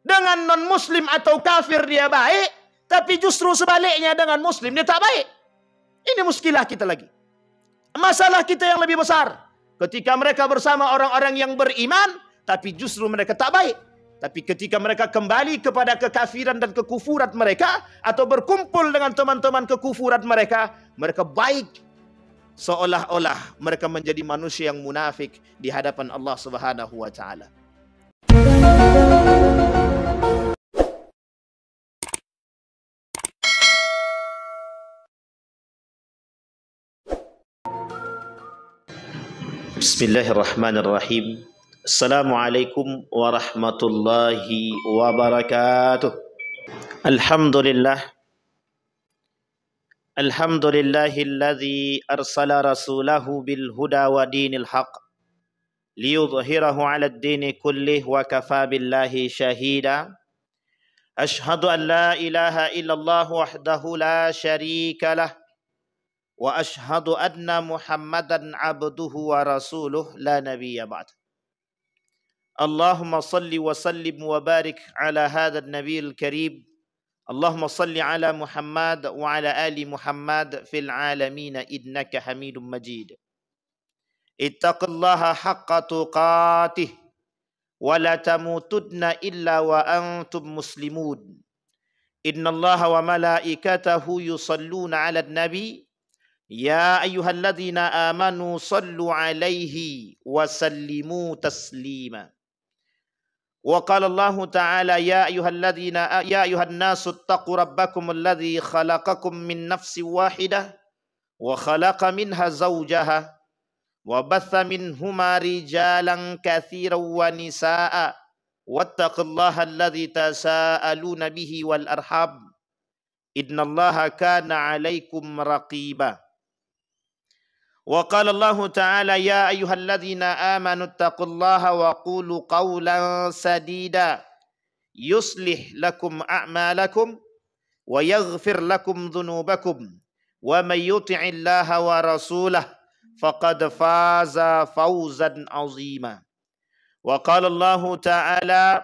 Dengan non-muslim atau kafir dia baik, tapi justru sebaliknya dengan muslim dia tak baik. Ini muskilah kita lagi. Masalah kita yang lebih besar. Ketika mereka bersama orang-orang yang beriman, tapi justru mereka tak baik. Tapi ketika mereka kembali kepada kekafiran dan kekufuran mereka, atau berkumpul dengan teman-teman kekufuran mereka, mereka baik. Seolah-olah mereka menjadi manusia yang munafik di hadapan Allah Subhanahu wa Ta'ala. Bismillahirrahmanirrahim. Assalamualaikum warahmatullahi wabarakatuh. Alhamdulillah. Alhamdulillahilladzi arsala rasulahu bil huda wa dinil haq liyudhhirahu 'ala ad-dini kullih wa kafa billahi shahida. Ashhadu an la ilaha illallah wahdahu la syarika lah. Wa ashhadu anna Muhammadan abduhu wa rasuluh la nabiyya ba'd. Allahumma salli wa sallim wa barik ala hadha an-nabiyil karim. Allahumma salli ala Muhammad wa ala ali Muhammad fil alamin innaka Hamidum Majid. Ittaqillaha haqqa tuqatih wa la tamutunna illa wa antum muslimun. Innallaha wa malaikatahu yusalluna 'alan nabi. Ya ayyuhalladzina amanu sallu alaihi wa sallimu taslima. Wa qala Allah ta'ala ya ayyuhan nasu ittaqu rabbakum alladzi khalaqakum min nafsin wahidah wa khalaqa minha zawjaha wa batha minhuma rijalan katsiran wa nisaa wattaqullaha alladzi tasaaluna bihi wal arham innallaha kana 'alaikum raqiba. Wa qala Allah Ta'ala ya ayyuhalladzina amanu taqullaha wa qulu qawlan sadida yuslih lakum a'malakum wa yaghfir lakum dhunubakum wa may yuti'illaha wa rasulahu faqad faza fawzan 'azima. Wa qala Allah Ta'ala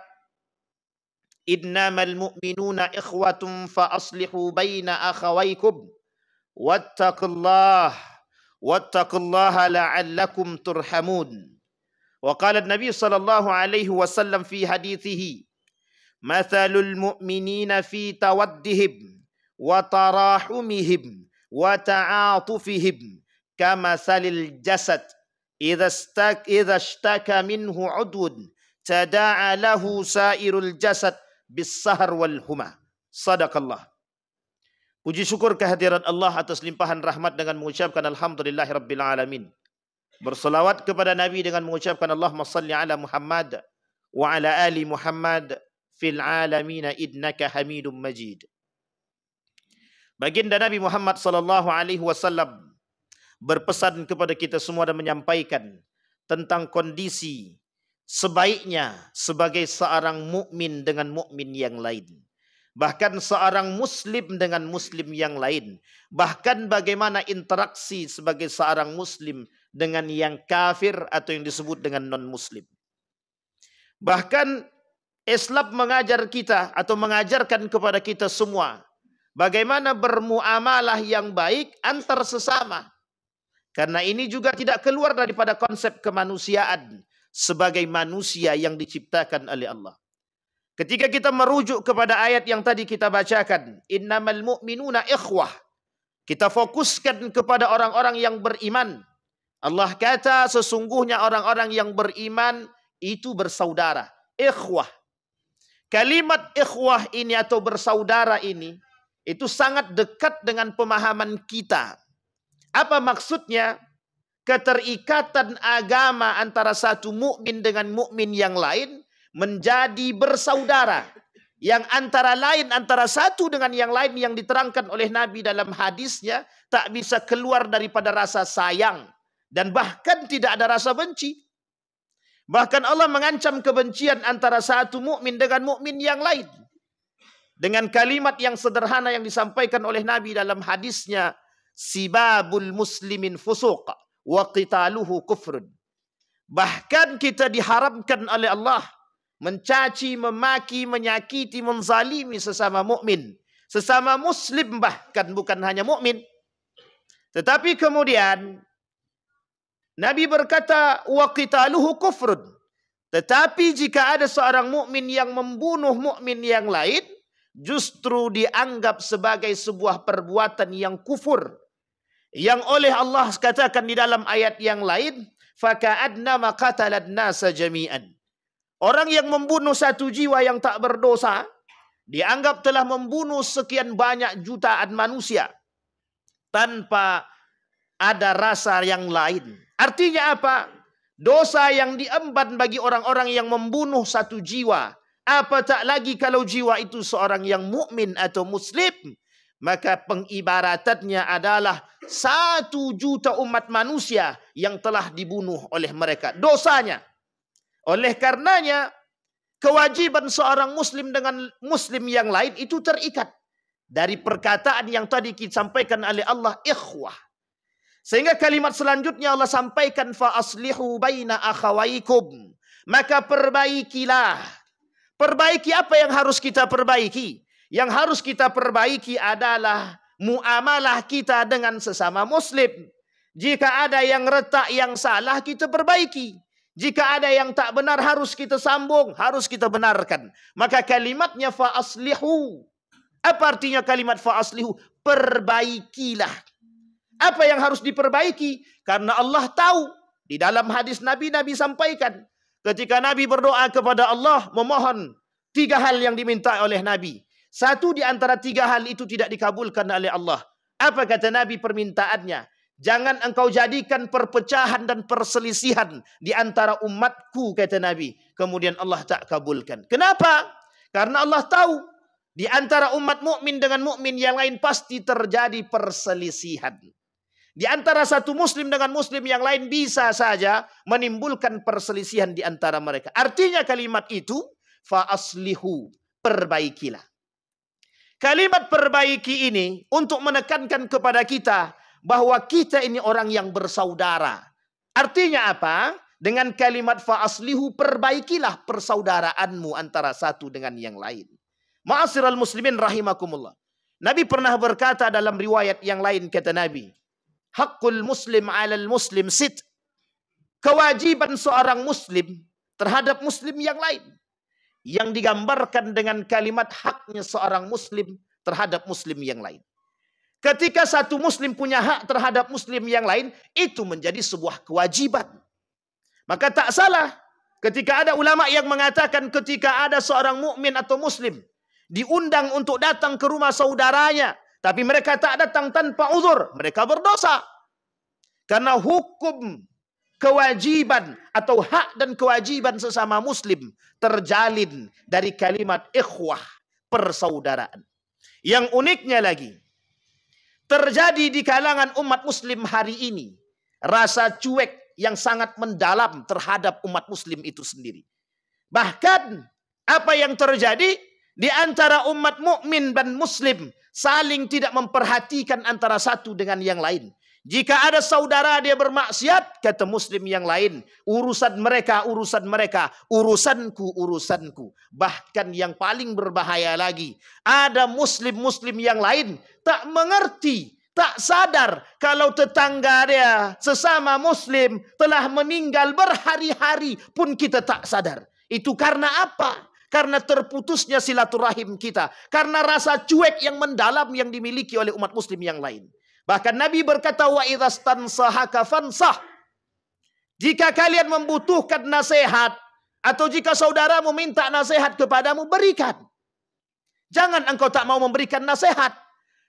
innamal mu'minuna ikhwatun fa aslihu baina akhawaykum wattaqullaha la'allakum turhamun. Wa qala an-nabi sallallahu alaihi wasallam fi hadithihi mathalul mu'minina fi tawaddihim wa tarahumihim wa ta'atufihim kamathalil jasad idza ishtaka minhu 'udwun tada'a lahu sa'irul jasad bis-sahar wal huma. Sadaqallah. Puji syukur kehadirat Allah atas limpahan rahmat dengan mengucapkan alhamdulillahirabbil alamin. Berselawat kepada Nabi dengan mengucapkan Allahumma salli ala Muhammad wa ala ali Muhammad fil alamin innaka Hamidum Majid. Baginda Nabi Muhammad sallallahu alaihi wasallam berpesan kepada kita semua dan menyampaikan tentang kondisi sebaiknya sebagai seorang mukmin dengan mukmin yang lain. Bahkan seorang muslim dengan muslim yang lain. Bahkan bagaimana interaksi sebagai seorang muslim dengan yang kafir atau yang disebut dengan non-muslim. Bahkan Islam mengajar kita atau mengajarkan kepada kita semua bagaimana bermuamalah yang baik antar sesama. Karena ini juga tidak keluar daripada konsep kemanusiaan sebagai manusia yang diciptakan oleh Allah. Ketika kita merujuk kepada ayat yang tadi kita bacakan, innamal mu'minuna ikhwah. Kita fokuskan kepada orang-orang yang beriman. Allah kata sesungguhnya orang-orang yang beriman itu bersaudara. Ikhwah. Kalimat ikhwah ini atau bersaudara ini, itu sangat dekat dengan pemahaman kita. Apa maksudnya? Keterikatan agama antara satu mukmin dengan mukmin yang lain menjadi bersaudara, yang antara lain antara satu dengan yang lain yang diterangkan oleh Nabi dalam hadisnya tak bisa keluar daripada rasa sayang dan bahkan tidak ada rasa benci. Bahkan Allah mengancam kebencian antara satu mukmin dengan mukmin yang lain dengan kalimat yang sederhana yang disampaikan oleh Nabi dalam hadisnya, sibabul muslimin fusuq wa qitaluhu kufrun. Bahkan kita diharamkan oleh Allah mencaci, memaki, menyakiti, menzalimi sesama mukmin, sesama muslim, bahkan bukan hanya mukmin. Tetapi kemudian Nabi berkata, wa qitaluhu kufrun. Tetapi jika ada seorang mukmin yang membunuh mukmin yang lain, justru dianggap sebagai sebuah perbuatan yang kufur. Yang oleh Allah katakan di dalam ayat yang lain, faka'annama qatalan nasa jami'an. Orang yang membunuh satu jiwa yang tak berdosa, dianggap telah membunuh sekian banyak jutaan manusia tanpa ada rasa yang lain. Artinya apa? Dosa yang diemban bagi orang-orang yang membunuh satu jiwa. Apa tak lagi kalau jiwa itu seorang yang mukmin atau muslim. Maka pengibaratannya adalah 1 juta umat manusia yang telah dibunuh oleh mereka. Dosanya. Oleh karenanya, kewajiban seorang muslim dengan muslim yang lain itu terikat. Dari perkataan yang tadi kita sampaikan oleh Allah, ikhwah. Sehingga kalimat selanjutnya Allah sampaikan, fa aslihu baina akhawaikum. Maka perbaikilah. Perbaiki apa yang harus kita perbaiki? Yang harus kita perbaiki adalah muamalah kita dengan sesama muslim. Jika ada yang retak, yang salah, kita perbaiki. Jika ada yang tak benar, harus kita sambung, harus kita benarkan. Maka kalimatnya fa aslihu. Apa artinya kalimat fa aslihu? Perbaikilah. Apa yang harus diperbaiki? Karena Allah tahu. Di dalam hadis Nabi sampaikan. Ketika Nabi berdoa kepada Allah, memohon 3 hal yang diminta oleh Nabi. 1 di antara 3 hal itu tidak dikabulkan oleh Allah. Apa kata Nabi permintaannya? Jangan engkau jadikan perpecahan dan perselisihan di antara umatku, kata Nabi. Kemudian Allah tak kabulkan. Kenapa? Karena Allah tahu di antara umat mukmin dengan mukmin yang lain pasti terjadi perselisihan. Di antara satu muslim dengan muslim yang lain bisa saja menimbulkan perselisihan di antara mereka. Artinya kalimat itu, fa aslihu, perbaikilah. Kalimat perbaiki ini untuk menekankan kepada kita bahwa kita ini orang yang bersaudara. Artinya apa? Dengan kalimat fa aslihu, perbaikilah persaudaraanmu antara satu dengan yang lain. Ma'asyiral muslimin rahimakumullah. Nabi pernah berkata dalam riwayat yang lain, kata Nabi, haqqul muslim 'alal muslim sit. Kewajiban seorang muslim terhadap muslim yang lain. Yang digambarkan dengan kalimat haknya seorang muslim terhadap muslim yang lain. Ketika satu muslim punya hak terhadap muslim yang lain, itu menjadi sebuah kewajiban. Maka tak salah ketika ada ulama yang mengatakan ketika ada seorang mukmin atau muslim diundang untuk datang ke rumah saudaranya, tapi mereka tak datang tanpa uzur, mereka berdosa. Karena hukum kewajiban atau hak dan kewajiban sesama muslim terjalin dari kalimat ikhwah, persaudaraan. Yang uniknya lagi, terjadi di kalangan umat muslim hari ini rasa cuek yang sangat mendalam terhadap umat muslim itu sendiri. Bahkan apa yang terjadi di antara umat mukmin dan muslim saling tidak memperhatikan antara satu dengan yang lain. Jika ada saudara dia bermaksiat, kata muslim yang lain, urusan mereka, urusanku. Bahkan yang paling berbahaya lagi, ada muslim-muslim yang lain tak mengerti, tak sadar kalau tetangga dia sesama muslim telah meninggal berhari-hari pun kita tak sadar. Itu karena apa? Karena terputusnya silaturahim kita. Karena rasa cuek yang mendalam yang dimiliki oleh umat muslim yang lain. Bahkan Nabi berkata, wa idzastansahaka fansah. Jika kalian membutuhkan nasihat, atau jika saudaramu minta nasihat kepadamu, berikan. Jangan engkau tak mau memberikan nasihat.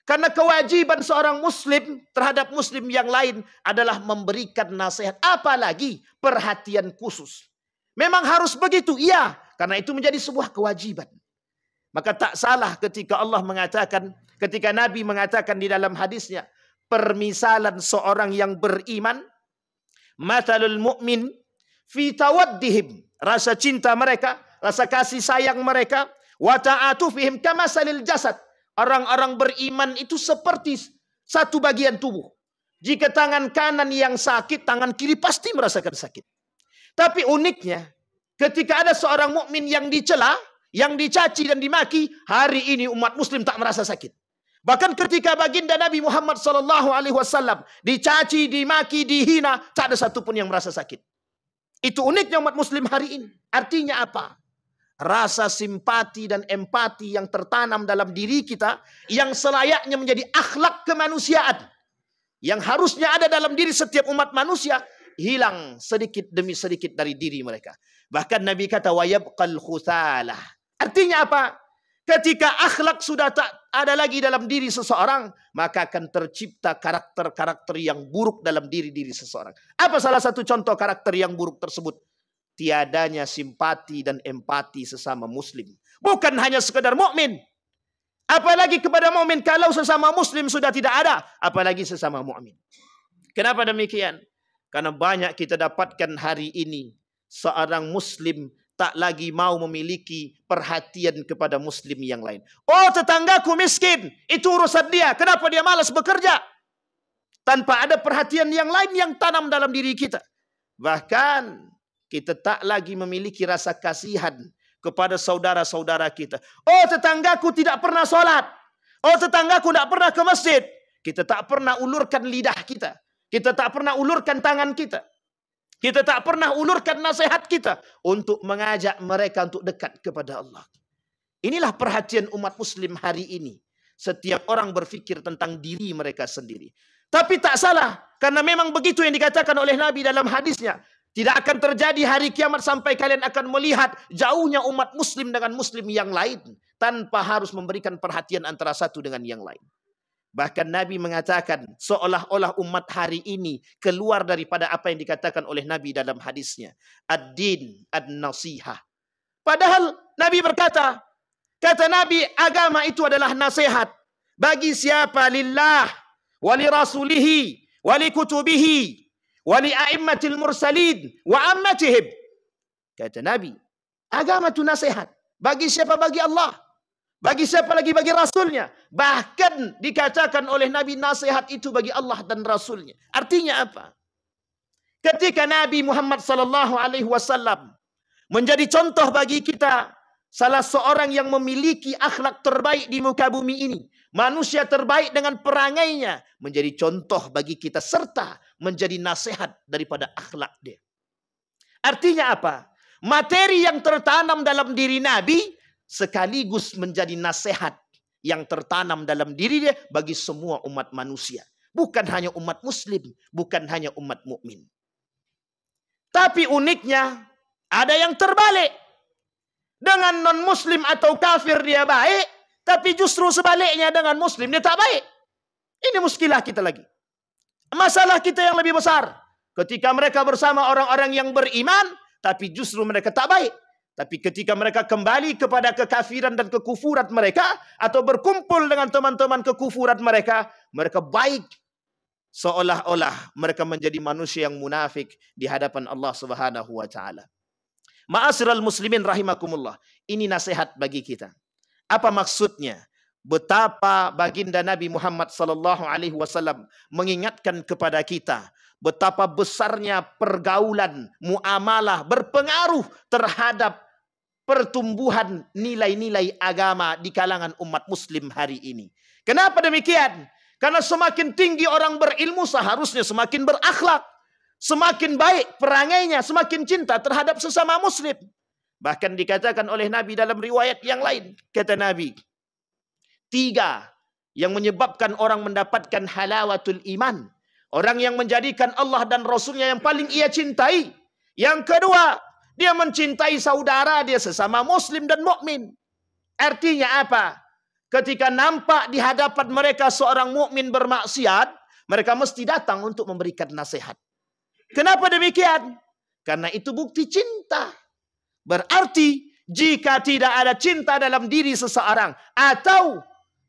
Karena kewajiban seorang muslim terhadap muslim yang lain adalah memberikan nasihat. Apalagi perhatian khusus. Memang harus begitu, iya. Karena itu menjadi sebuah kewajiban. Maka tak salah ketika Allah mengatakan, ketika Nabi mengatakan di dalam hadisnya, permisalan seorang yang beriman, mathalul mu'min fi tawaddihim, rasa cinta mereka, rasa kasih sayang mereka, wa ta'atufihim kamasalil jasad. Orang-orang beriman itu seperti satu bagian tubuh. Jika tangan kanan yang sakit, tangan kiri pasti merasakan sakit. Tapi uniknya, ketika ada seorang mukmin yang dicela, yang dicaci dan dimaki, hari ini umat muslim tak merasa sakit. Bahkan ketika baginda Nabi Muhammad SAW dicaci, dimaki, dihina, tak ada satupun yang merasa sakit. Itu uniknya umat muslim hari ini. Artinya apa? Rasa simpati dan empati yang tertanam dalam diri kita, yang selayaknya menjadi akhlak kemanusiaan, yang harusnya ada dalam diri setiap umat manusia, hilang sedikit demi sedikit dari diri mereka. Bahkan Nabi kata, wa yabqal khuthalah. Artinya apa? Ketika akhlak sudah tak ada lagi dalam diri seseorang, maka akan tercipta karakter-karakter yang buruk dalam diri seseorang. Apa salah satu contoh karakter yang buruk tersebut? Tiadanya simpati dan empati sesama muslim. Bukan hanya sekedar mukmin, apalagi kepada mukmin. Kalau sesama muslim sudah tidak ada, apalagi sesama mukmin. Kenapa demikian? Karena banyak kita dapatkan hari ini seorang muslim tak lagi mau memiliki perhatian kepada muslim yang lain. Oh, tetanggaku miskin, itu urusan dia. Kenapa dia malas bekerja? Tanpa ada perhatian yang lain yang tanam dalam diri kita. Bahkan kita tak lagi memiliki rasa kasihan kepada saudara-saudara kita. Oh, tetanggaku tidak pernah sholat. Oh, tetanggaku tidak pernah ke masjid. Kita tak pernah ulurkan lidah kita. Kita tak pernah ulurkan tangan kita. Kita tak pernah ulurkan nasihat kita untuk mengajak mereka untuk dekat kepada Allah. Inilah perhatian umat muslim hari ini. Setiap orang berfikir tentang diri mereka sendiri. Tapi tak salah. Karena memang begitu yang dikatakan oleh Nabi dalam hadisnya. Tidak akan terjadi hari kiamat sampai kalian akan melihat jauhnya umat muslim dengan muslim yang lain. Tanpa harus memberikan perhatian antara satu dengan yang lain. Bahkan Nabi mengatakan seolah-olah umat hari ini keluar daripada apa yang dikatakan oleh Nabi dalam hadisnya. Ad-din ad-nasihah. Padahal Nabi berkata, kata Nabi, agama itu adalah nasihat. Bagi siapa? Lillah, wali rasulihi, wali kutubihi, wali a'immatil mursalin, wa ammatihim. Kata Nabi, agama itu nasihat. Bagi siapa? Bagi Allah. Bagi siapa lagi? Bagi Rasulnya. Bahkan dikatakan oleh Nabi, nasihat itu bagi Allah dan Rasulnya. Artinya apa? Ketika Nabi Muhammad SAW menjadi contoh bagi kita, salah seorang yang memiliki akhlak terbaik di muka bumi ini, manusia terbaik dengan perangainya, menjadi contoh bagi kita serta menjadi nasihat daripada akhlak dia. Artinya apa? Materi yang tertanam dalam diri Nabi sekaligus menjadi nasihat yang tertanam dalam diri dia bagi semua umat manusia. Bukan hanya umat muslim, bukan hanya umat mukmin. Tapi uniknya, ada yang terbalik. Dengan non-muslim atau kafir dia baik, tapi justru sebaliknya dengan muslim dia tak baik. Ini muskilah kita lagi. Masalah kita yang lebih besar. Ketika mereka bersama orang-orang yang beriman, tapi justru mereka tak baik. Tapi ketika mereka kembali kepada kekafiran dan kekufuran mereka, atau berkumpul dengan teman-teman kekufuran mereka, mereka baik. Seolah-olah mereka menjadi manusia yang munafik di hadapan Allah Subhanahu wa taala. Ma'asyiral muslimin rahimakumullah. Ini nasihat bagi kita. Apa maksudnya? Betapa baginda Nabi Muhammad SAW mengingatkan kepada kita betapa besarnya pergaulan, muamalah berpengaruh terhadap pertumbuhan nilai-nilai agama di kalangan umat muslim hari ini. Kenapa demikian? Karena semakin tinggi orang berilmu, seharusnya semakin berakhlak, semakin baik perangainya, semakin cinta terhadap sesama muslim. Bahkan dikatakan oleh Nabi dalam riwayat yang lain, kata Nabi, 3 yang menyebabkan orang mendapatkan halawatul iman. Orang yang menjadikan Allah dan Rasulnya yang paling ia cintai. Yang kedua, dia mencintai saudara dia sesama muslim dan mukmin. Artinya apa? Ketika nampak di hadapan mereka seorang mukmin bermaksiat, mereka mesti datang untuk memberikan nasihat. Kenapa demikian? Karena itu bukti cinta. Berarti jika tidak ada cinta dalam diri seseorang, atau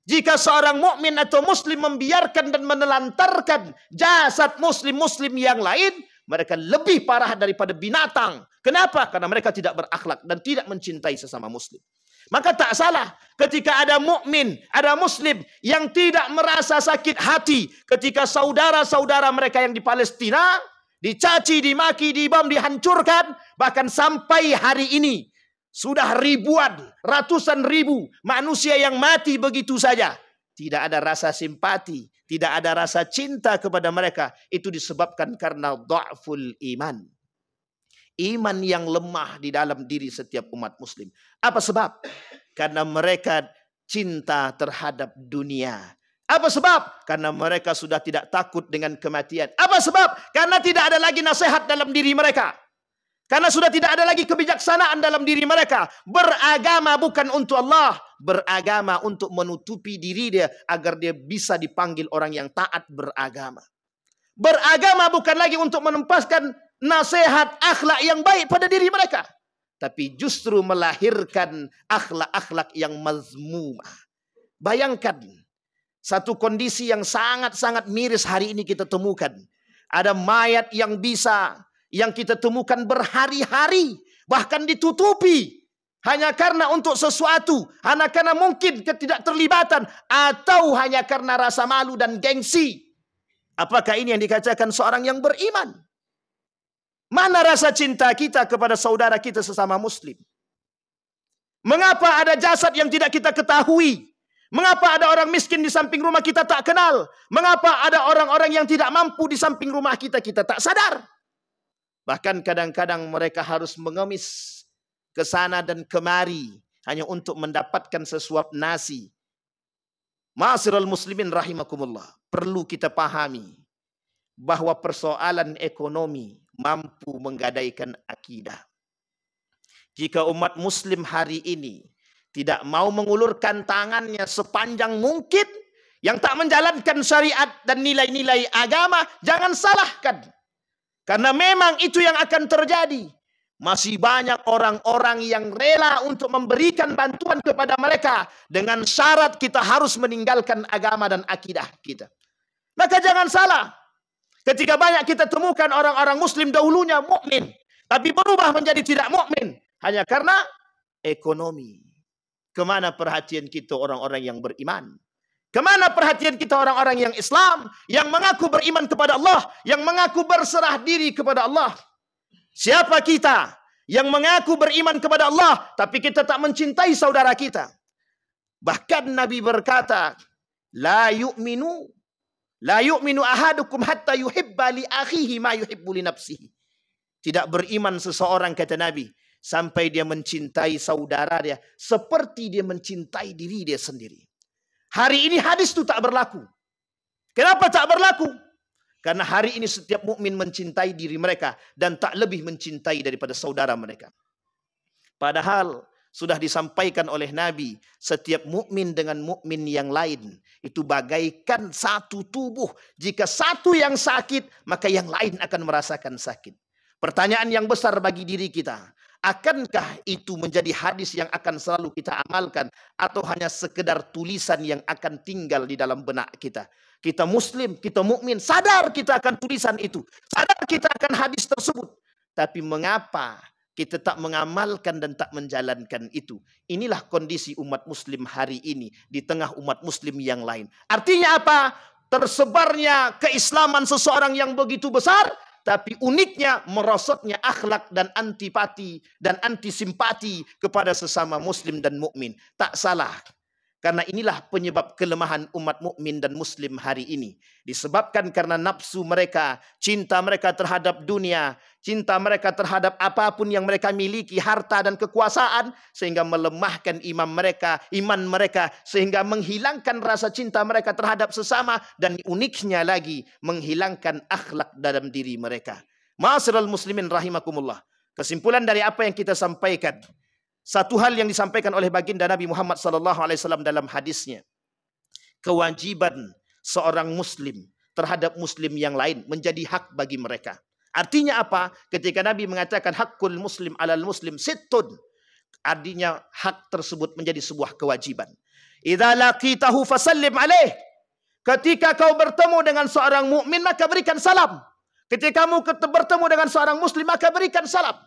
jika seorang mukmin atau muslim membiarkan dan menelantarkan jasad muslim-muslim yang lain, mereka lebih parah daripada binatang. Kenapa? Karena mereka tidak berakhlak dan tidak mencintai sesama muslim. Maka tak salah ketika ada mukmin, ada muslim yang tidak merasa sakit hati ketika saudara-saudara mereka yang di Palestina dicaci, dimaki, dibom, dihancurkan. Bahkan sampai hari ini sudah ribuan, ratusan ribu manusia yang mati begitu saja. Tidak ada rasa simpati, tidak ada rasa cinta kepada mereka. Itu disebabkan karena dha'ful iman. Iman yang lemah di dalam diri setiap umat muslim. Apa sebab? Karena mereka cinta terhadap dunia. Apa sebab? Karena mereka sudah tidak takut dengan kematian. Apa sebab? Karena tidak ada lagi nasihat dalam diri mereka. Karena sudah tidak ada lagi kebijaksanaan dalam diri mereka. Beragama bukan untuk Allah. Beragama untuk menutupi diri dia agar dia bisa dipanggil orang yang taat beragama. Beragama bukan lagi untuk menempaskan nasihat akhlak yang baik pada diri mereka. Tapi justru melahirkan akhlak-akhlak yang mazmumah. Bayangkan satu kondisi yang sangat-sangat miris hari ini kita temukan. Ada mayat yang kita temukan berhari-hari, bahkan ditutupi hanya karena untuk sesuatu, hanya karena mungkin ketidakterlibatan, atau hanya karena rasa malu dan gengsi. Apakah ini yang dikatakan seorang yang beriman? Mana rasa cinta kita kepada saudara kita sesama muslim? Mengapa ada jasad yang tidak kita ketahui? Mengapa ada orang miskin di samping rumah kita tak kenal? Mengapa ada orang-orang yang tidak mampu di samping rumah kita tak sadar? Bahkan kadang-kadang mereka harus mengemis ke sana dan kemari hanya untuk mendapatkan sesuap nasi. Ma'asyiral muslimin rahimakumullah. Perlu kita pahami bahwa persoalan ekonomi mampu menggadaikan akidah. Jika umat muslim hari ini tidak mau mengulurkan tangannya sepanjang mungkin, yang tak menjalankan syariat dan nilai-nilai agama, jangan salahkan. Karena memang itu yang akan terjadi. Masih banyak orang-orang yang rela untuk memberikan bantuan kepada mereka dengan syarat kita harus meninggalkan agama dan akidah kita. Maka jangan salah. Ketika banyak kita temukan orang-orang muslim dahulunya mukmin, tapi berubah menjadi tidak mukmin hanya karena ekonomi. Kemana perhatian kita orang-orang yang beriman? Kemana perhatian kita orang-orang yang Islam, yang mengaku beriman kepada Allah, yang mengaku berserah diri kepada Allah? Siapa kita yang mengaku beriman kepada Allah, tapi kita tak mencintai saudara kita? Bahkan Nabi berkata, La yu'minu ahadukum hatta yuhibba li akhihi ma yuhibbu li nafsihi. Tidak beriman seseorang, kata Nabi, sampai dia mencintai saudara dia seperti dia mencintai diri dia sendiri. Hari ini hadis itu tak berlaku. Kenapa tak berlaku? Karena hari ini setiap mukmin mencintai diri mereka dan tak lebih mencintai daripada saudara mereka. Padahal sudah disampaikan oleh Nabi, setiap mukmin dengan mukmin yang lain itu bagaikan satu tubuh. Jika satu yang sakit, maka yang lain akan merasakan sakit. Pertanyaan yang besar bagi diri kita, akankah itu menjadi hadis yang akan selalu kita amalkan, atau hanya sekedar tulisan yang akan tinggal di dalam benak kita? Kita muslim, kita mukmin, sadar kita akan tulisan itu, sadar kita akan hadis tersebut. Tapi mengapa kita tak mengamalkan dan tak menjalankan itu? Inilah kondisi umat muslim hari ini di tengah umat muslim yang lain. Artinya apa? Tersebarnya keislaman seseorang yang begitu besar, tapi uniknya merosotnya akhlak dan antipati dan antisimpati kepada sesama muslim dan mukmin. Tak salah. Karena inilah penyebab kelemahan umat mukmin dan muslim hari ini. Disebabkan karena nafsu mereka, cinta mereka terhadap dunia, cinta mereka terhadap apapun yang mereka miliki, harta dan kekuasaan, sehingga melemahkan iman mereka, sehingga menghilangkan rasa cinta mereka terhadap sesama, dan uniknya lagi menghilangkan akhlak dalam diri mereka. Ma'asyiral muslimin rahimakumullah. Kesimpulan dari apa yang kita sampaikan, satu hal yang disampaikan oleh baginda Nabi Muhammad SAW dalam hadisnya, kewajiban seorang muslim terhadap muslim yang lain menjadi hak bagi mereka. Artinya apa? Ketika Nabi mengatakan hakul muslim alal muslim sittun, artinya hak tersebut menjadi sebuah kewajiban. Idza laqitahu fasallim alaih. Ketika kau bertemu dengan seorang mukmin, maka berikan salam. Ketika kamu bertemu dengan seorang muslim, maka berikan salam.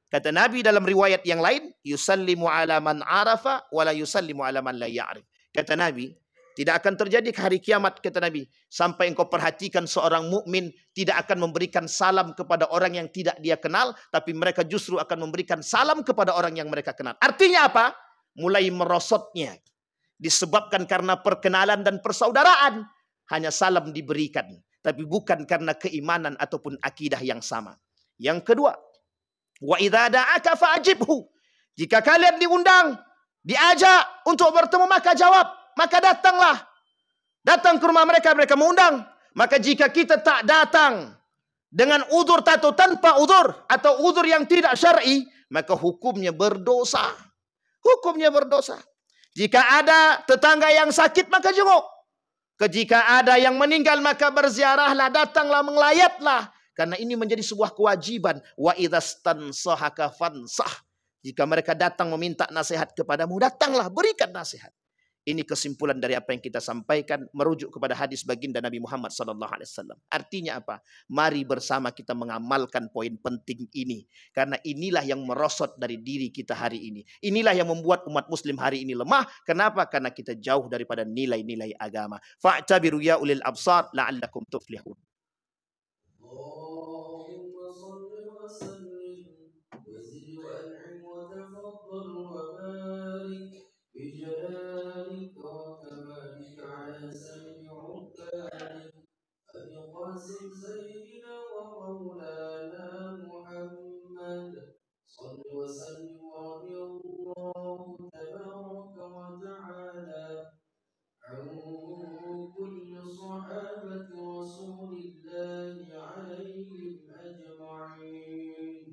Kata Nabi dalam riwayat yang lain, yusallimu ala man arafa wa la yusallimu ala man la ya'rif. Kata Nabi, Tidak akan terjadi hari kiamat, kata Nabi, sampai engkau perhatikan seorang mukmin tidak akan memberikan salam kepada orang yang tidak dia kenal, tapi mereka justru akan memberikan salam kepada orang yang mereka kenal. Artinya apa? Mulai merosotnya. Disebabkan karena perkenalan dan persaudaraan. Hanya salam diberikan, tapi bukan karena keimanan ataupun akidah yang sama. Yang kedua, wa idza da'aka fa'ajibhu. Jika kalian diundang, diajak untuk bertemu, maka jawab. Maka datanglah. Datang ke rumah mereka, mereka mengundang. Maka jika kita tak datang dengan udzur atau tanpa udzur, atau udzur yang tidak syar'i, maka hukumnya berdosa. Hukumnya berdosa. Jika ada tetangga yang sakit, maka jenguk. Jika ada yang meninggal, maka berziarahlah, datanglah, mengelayatlah. Karena ini menjadi sebuah kewajiban. Wa idzastansahaka fansah. Jika mereka datang meminta nasihat kepadamu, datanglah, berikan nasihat. Ini kesimpulan dari apa yang kita sampaikan, merujuk kepada hadis baginda Nabi Muhammad SAW. Artinya apa? Mari bersama kita mengamalkan poin penting ini. Karena inilah yang merosot dari diri kita hari ini. Inilah yang membuat umat muslim hari ini lemah. Kenapa? Karena kita jauh daripada nilai-nilai agama. Fa'tabiru ya ulil absar la'allakum tuflihun. بجلالك وكمالك على سمع عبادك أبي القاسم سيدنا ومولانا محمد صل وسلم رضي الله تبارك وتعالى عن كل صحابة رسول الله عليهم أجمعين.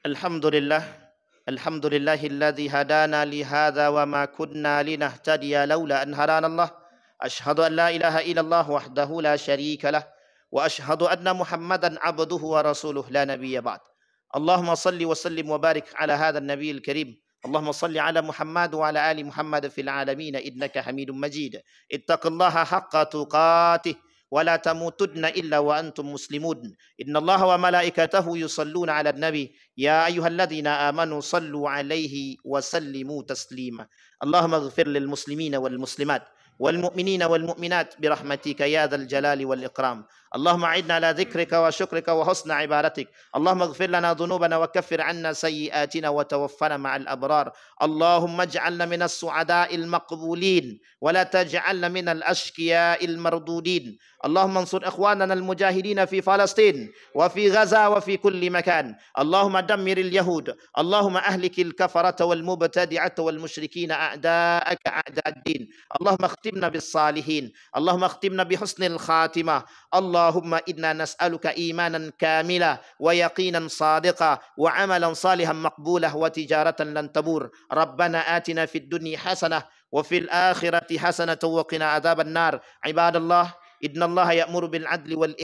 Alhamdulillah. Alhamdulillahilladzi hadana li hadza wa ma kunna linahtadiya laula an hadana Allah. Asyhadu an la ilaha illallah wahdahu la syarika lah wa asyhadu anna Muhammadan abduhu wa rasuluh la nabiyya ba'd. Allahumma salli wa sallim wa barik ala hadzal nabiyil karim. Allahumma salli ala Muhammad wa ala ali Muhammad fil alamin innaka Hamidum Majid. Ittaqillaha haqqa tuqatih ولا تموتن إلا وأنتم مسلمون إن الله وملائكته يصلون على النبي يا أيها الذين آمنوا صلوا عليه وسلموا تسليما اللهم اغفر للمسلمين والمسلمات والمؤمنين والمؤمنات برحمتك يا ذا الجلال والإكرام اللهم أعنا على ذكرك وشكرك وحسن عبادتك اللهم اغفر لنا ذنوبنا وكفر عنا سيئاتنا وتوفنا مع الأبرار اللهم اجعلنا من السعداء المقبولين ولا تجعلنا من الأشقياء المردودين اللهم انصر إخواننا المجاهدين في فلسطين وفي غزة وفي كل مكان اللهم دمر اليهود اللهم أهلك الكفرة والمبتدعة والمشركين أعداءك أعداء الدين اللهم اختمنا بالصالحين اللهم اختمنا بحسن الخاتمة اللهم إنا نسألك إيمانا كاملا ويقينا صادقا وعملا صالحا مقبولا وتجارة لن تبور ربنا آتنا في الدنيا حسنة وفي الآخرة حسنة وقنا عذاب النار عباد الله إن الله يأمر بالعدل والإحسان